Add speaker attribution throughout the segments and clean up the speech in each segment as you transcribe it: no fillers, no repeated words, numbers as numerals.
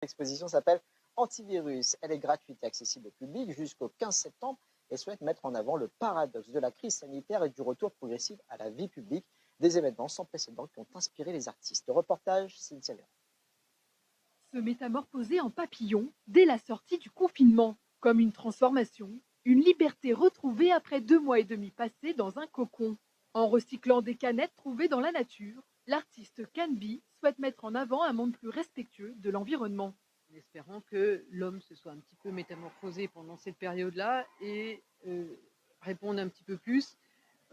Speaker 1: L'exposition s'appelle Antivirus. Elle est gratuite et accessible au public jusqu'au 15 septembre et souhaite mettre en avant le paradoxe de la crise sanitaire et du retour progressif à la vie publique, des événements sans précédent qui ont inspiré les artistes. Le reportage, Cynthia Véran.
Speaker 2: Se métamorphoser en papillon dès la sortie du confinement, comme une transformation, une liberté retrouvée après 2 mois et demi passés dans un cocon. En recyclant des canettes trouvées dans la nature, l'artiste Canby souhaite mettre en avant un monde plus respectueux de l'environnement.
Speaker 3: En espérant que l'homme se soit un petit peu métamorphosé pendant cette période-là et réponde un petit peu plus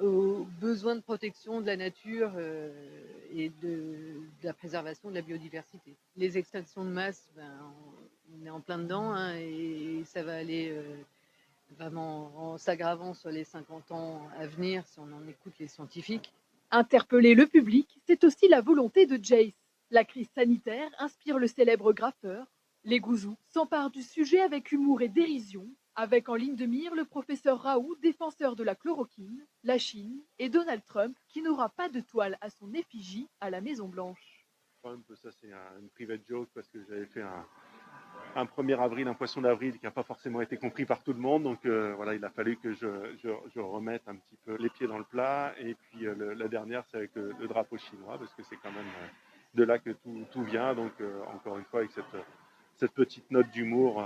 Speaker 3: aux besoins de protection de la nature et de la préservation de la biodiversité. Les extinctions de masse, on est en plein dedans et ça va aller vraiment en s'aggravant sur les 50 ans à venir si on en écoute les scientifiques.
Speaker 2: Interpeller le public, c'est aussi la volonté de Jace. La crise sanitaire inspire le célèbre graffeur. Les Gouzous s'emparent du sujet avec humour et dérision, avec en ligne de mire le professeur Raoult, défenseur de la chloroquine, la Chine et Donald Trump, qui n'aura pas de toile à son effigie à la Maison-Blanche.
Speaker 4: Trump, ça c'est une private joke parce que j'avais fait un 1er avril, un poisson d'avril qui n'a pas forcément été compris par tout le monde. Donc voilà, il a fallu que je remette un petit peu les pieds dans le plat. Et puis la dernière, c'est avec le drapeau chinois parce que c'est quand même de là que tout vient. Donc encore une fois, avec cette petite note d'humour,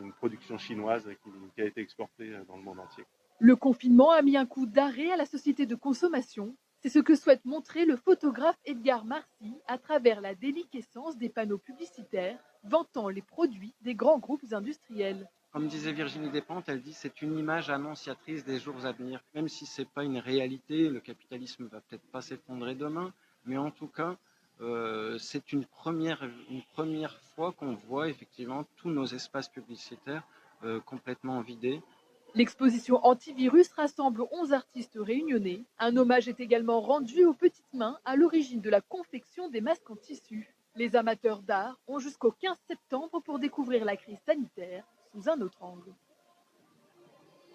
Speaker 4: une production chinoise qui a été exportée dans le monde entier.
Speaker 2: Le confinement a mis un coup d'arrêt à la société de consommation. C'est ce que souhaite montrer le photographe Edgar Marcy à travers la déliquescence des panneaux publicitaires vantant les produits des grands groupes industriels.
Speaker 5: Comme disait Virginie Despentes, elle dit c'est une image annonciatrice des jours à venir. Même si ce n'est pas une réalité, le capitalisme ne va peut-être pas s'effondrer demain, mais en tout cas, c'est une première fois qu'on voit effectivement tous nos espaces publicitaires complètement vidés.
Speaker 2: L'exposition Antivirus rassemble 11 artistes réunionnais. Un hommage est également rendu aux petites mains à l'origine de la confection des masques en tissu. Les amateurs d'art ont jusqu'au 15 septembre pour découvrir la crise sanitaire sous un autre angle.